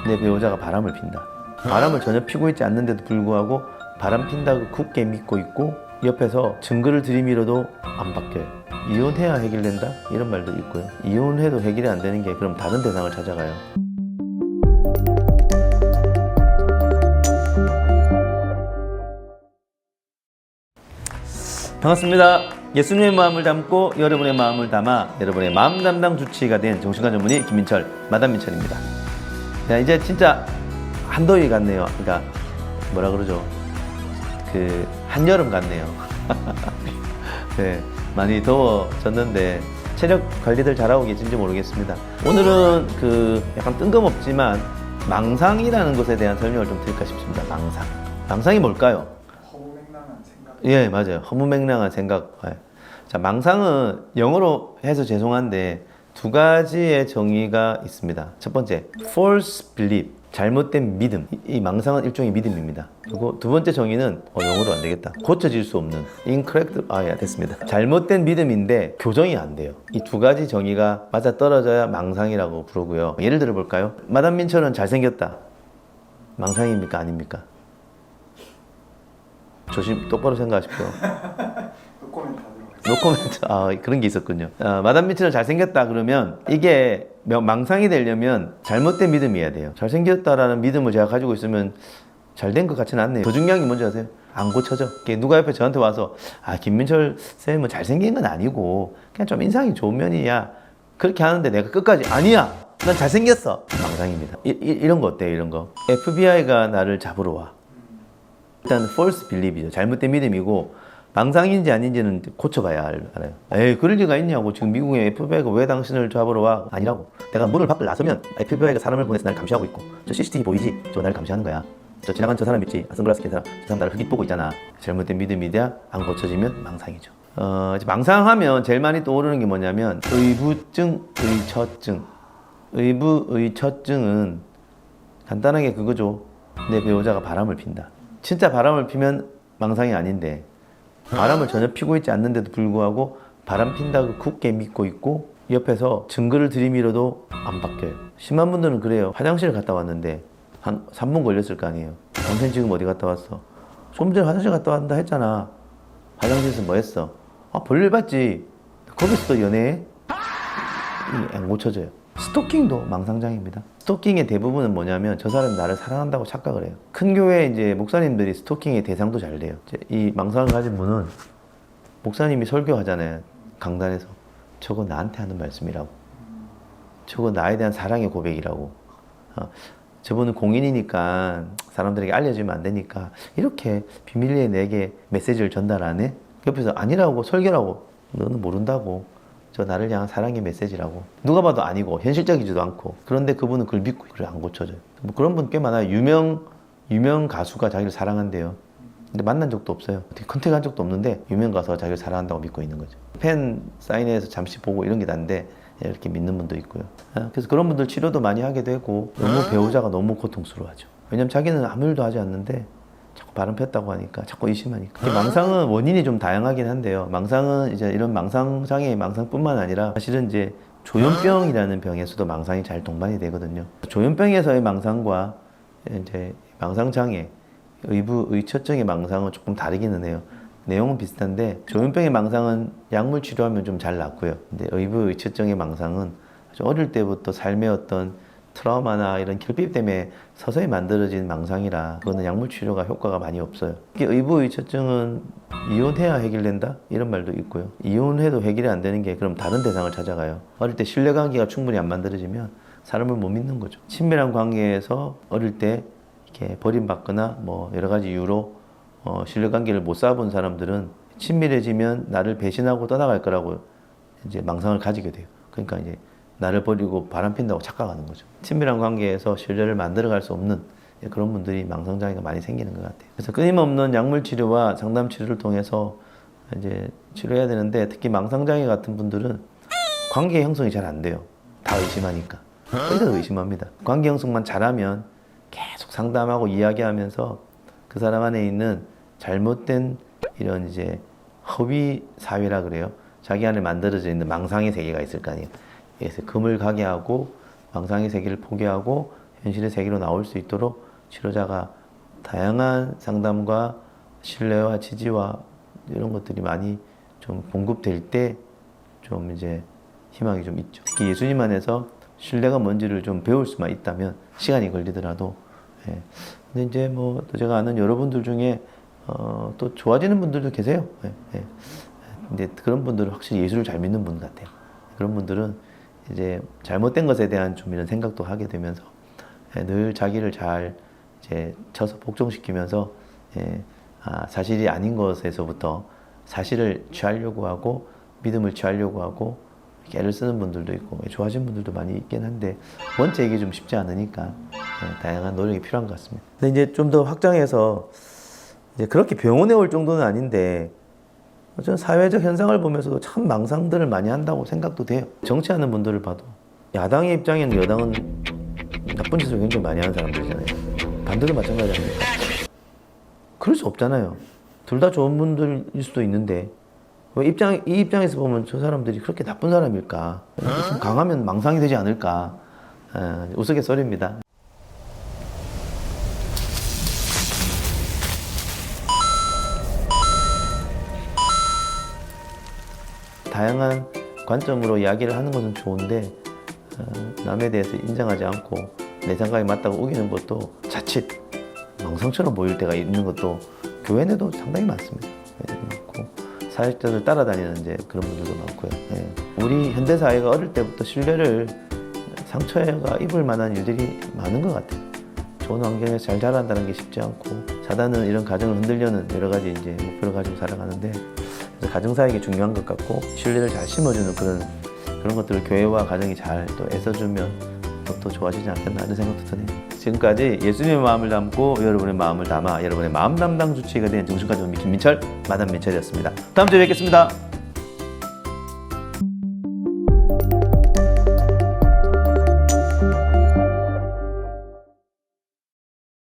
내 배우자가 바람을 핀다. 바람을 전혀 피고 있지 않는데도 불구하고 바람 핀다고 굳게 믿고 있고 옆에서 증거를 들이밀어도 안 바뀌어요. 이혼해야 해결된다? 이런 말도 있고요. 이혼해도 해결이 안 되는 게 그럼 다른 대상을 찾아가요. 반갑습니다. 예수님의 마음을 담고 여러분의 마음을 담아 여러분의 마음 담당 주치의가 된 정신과 전문의 김민철, 마담 민철입니다. 자, 이제 진짜 한더위 같네요. 그러니까 뭐라 그러죠? 한여름 같네요. 네, 많이 더워졌는데 체력 관리들 잘하고 계신지 모르겠습니다. 오늘은 약간 뜬금없지만 망상이라는 것에 대한 설명을 좀 드릴까 싶습니다. 망상이 뭘까요? 허무맹랑한 생각. 예, 맞아요. 허무맹랑한 생각. 자, 망상은 영어로 해서 죄송한데 두 가지의 정의가 있습니다. 첫 번째, false belief, 잘못된 믿음. 이 망상은 일종의 믿음입니다. 그리고 두 번째 정의는 영어로 안 되겠다. 고쳐질 수 없는 incorrect. 됐습니다. 잘못된 믿음인데 교정이 안 돼요. 이 두 가지 정의가 맞아 떨어져야 망상이라고 부르고요. 예를 들어 볼까요? 마담 민철은 잘생겼다. 망상입니까? 아닙니까? 똑바로 생각하십시오. 노코멘트 하도록 하겠습니다. 노코멘트. 그런 게 있었군요. 마담 민철은 잘생겼다 그러면 이게 망상이 되려면 잘못된 믿음이어야 돼요. 잘생겼다라는 믿음을 제가 가지고 있으면 잘 된 것 같지는 않네요. 더 중요한 게 뭔지 아세요? 안 고쳐져. 누가 옆에 저한테 와서 김민철 쌤은 잘생긴 건 아니고 그냥 좀 인상이 좋은 면이야, 그렇게 하는데 내가 끝까지 아니야, 난 잘생겼어. 망상입니다. 이런 거 어때요? 이런 거. FBI가 나를 잡으러 와. 일단 false belief이죠. 잘못된 믿음이고 망상인지 아닌지는 고쳐봐야 알아요. 에이, 그럴 리가 있냐고. 지금 미국의 FBI가 왜 당신을 잡으러 와? 아니라고. 내가 문을 밖을 나서면 FBI가 사람을 보내서 나를 감시하고 있고, 저 CCTV 보이지? 저 나를 감시하는 거야. 저 지나간 저 사람 있지? 선글라스 낀 사람. 저 사람 나를 흑입 보고 있잖아. 잘못된 믿음이 돼야 안 고쳐지면 망상이죠. 이제 망상하면 제일 많이 떠오르는 게 뭐냐면 의부증, 의처증. 의부, 의처증은 간단하게 그거죠. 내 배우자가 바람을 핀다. 진짜 바람을 피면 망상이 아닌데 바람을 전혀 피고 있지 않는데도 불구하고 바람 핀다고 굳게 믿고 있고 옆에서 증거를 들이밀어도 안 바뀌어요. 심한 분들은 그래요. 화장실 갔다 왔는데 한 3분 걸렸을 거 아니에요. 당신 지금 어디 갔다 왔어? 좀 전에 화장실 갔다 왔다 했잖아. 화장실에서 뭐 했어? 볼일 봤지. 거기서 또 연애해? 안 고쳐져요. 스토킹도 망상장애입니다. 스토킹의 대부분은 뭐냐면 저 사람이 나를 사랑한다고 착각을 해요. 큰 교회 이제 목사님들이 스토킹의 대상도 잘 돼요. 이 망상을 가진 분은 목사님이 설교하잖아요. 강단에서. 저거 나한테 하는 말씀이라고. 저거 나에 대한 사랑의 고백이라고. 저분은 공인이니까 사람들에게 알려주면 안 되니까 이렇게 비밀리에 내게 메시지를 전달 안 해? 옆에서 아니라고, 설교라고. 너는 모른다고. 저 나를 향한 사랑의 메시지라고. 누가 봐도 아니고 현실적이지도 않고. 그런데 그분은 그걸 믿고 그걸 안 고쳐져요. 뭐 그런 분 꽤 많아요. 유명 가수가 자기를 사랑한대요. 근데 만난 적도 없어요. 어떻게 컨택한 적도 없는데 유명 가수가 자기를 사랑한다고 믿고 있는 거죠. 팬 사인회에서 잠시 보고 이런 게 난데 이렇게 믿는 분도 있고요. 그래서 그런 분들 치료도 많이 하게 되고 너무 배우자가 너무 고통스러워하죠. 왜냐면 자기는 아무 일도 하지 않는데 자꾸 바람 폈다고 하니까 자꾸 의심하니까. 망상은 원인이 좀 다양하긴 한데요. 망상은 이제 이런 망상장애, 망상뿐만 아니라 사실은 이제 조현병이라는 병에서도 망상이 잘 동반이 되거든요. 조현병에서의 망상과 이제 망상장애, 의부, 의처증의 망상은 조금 다르기는 해요. 내용은 비슷한데 조현병의 망상은 약물 치료하면 좀 잘 낫고요. 근데 의부, 의처증의 망상은 아주 어릴 때부터 삶의 어떤 트라우마나 이런 결핍 때문에 서서히 만들어진 망상이라 그거는 약물 치료가 효과가 많이 없어요. 의부 의처증은 이혼해야 해결된다? 이런 말도 있고요. 이혼해도 해결이 안 되는 게 그럼 다른 대상을 찾아가요. 어릴 때 신뢰관계가 충분히 안 만들어지면 사람을 못 믿는 거죠. 친밀한 관계에서 어릴 때 이렇게 버림받거나 뭐 여러 가지 이유로 신뢰관계를 못 쌓아본 사람들은 친밀해지면 나를 배신하고 떠나갈 거라고 이제 망상을 가지게 돼요. 그러니까 이제 나를 버리고 바람핀다고 착각하는 거죠. 친밀한 관계에서 신뢰를 만들어갈 수 없는 그런 분들이 망상장애가 많이 생기는 것 같아요. 그래서 끊임없는 약물 치료와 상담 치료를 통해서 이제 치료해야 되는데 특히 망상장애 같은 분들은 관계 형성이 잘 안 돼요. 다 의심하니까. 그래서 의심합니다. 관계 형성만 잘하면 계속 상담하고 이야기하면서 그 사람 안에 있는 잘못된 이런 이제 허위 사회라 그래요. 자기 안에 만들어져 있는 망상의 세계가 있을 거 아니에요. 그래서 금을 가게 하고 망상의 세계를 포기하고 현실의 세계로 나올 수 있도록 치료자가 다양한 상담과 신뢰와 지지와 이런 것들이 많이 좀 공급될 때 좀 이제 희망이 좀 있죠. 특히 예수님 안에서 신뢰가 뭔지를 좀 배울 수만 있다면 시간이 걸리더라도 예. 근데 이제 뭐 또 제가 아는 여러분들 중에 또 좋아지는 분들도 계세요. 예. 예. 근데 그런 분들은 확실히 예수를 잘 믿는 분 같아요. 그런 분들은 이제 잘못된 것에 대한 좀 이런 생각도 하게 되면서 예. 늘 자기를 잘 이제 쳐서 복종시키면서 예. 사실이 아닌 것에서부터 사실을 취하려고 하고 믿음을 취하려고 하고 애를 쓰는 분들도 있고 좋아하시는 분들도 많이 있긴 한데 원체 이게 좀 쉽지 않으니까 다양한 노력이 필요한 것 같습니다. 근데 이제 좀 더 확장해서 이제 그렇게 병원에 올 정도는 아닌데 저는 사회적 현상을 보면서도 참 망상들을 많이 한다고 생각도 돼요. 정치하는 분들을 봐도 야당의 입장에는 여당은 나쁜 짓을 굉장히 많이 하는 사람들이잖아요. 반대로 마찬가지 아닙니까? 그럴 수 없잖아요. 둘 다 좋은 분들일 수도 있는데 왜 이 입장에서 보면 저 사람들이 그렇게 나쁜 사람일까? 좀 강하면 망상이 되지 않을까? 우스갯소리입니다. 다양한 관점으로 이야기를 하는 것은 좋은데 남에 대해서 인정하지 않고 내 생각이 맞다고 우기는 것도 자칫 망상처럼 보일 때가 있는 것도 교회 내도 상당히 많습니다. 많고 사회자들 따라다니는 이제 그런 분들도 많고요. 예. 우리 현대 사회가 어릴 때부터 신뢰를 상처가 입을 만한 일들이 많은 것 같아요. 좋은 환경에서 잘 자란다는 게 쉽지 않고 사단은 이런 가정을 흔들려는 여러 가지 이제 목표를 가지고 살아가는데 그래서 가정사역이 중요한 것 같고 신뢰를 잘 심어주는 그런 것들을 교회와 가정이 잘 또 애써주면 또 좋아지지 않겠나 이런 생각도 드네요. 지금까지 예수님의 마음을 담고 여러분의 마음을 담아 여러분의 마음 담당 주치의가 된 정신과 전문의 김민철 마담 민철이었습니다. 다음 주에 뵙겠습니다.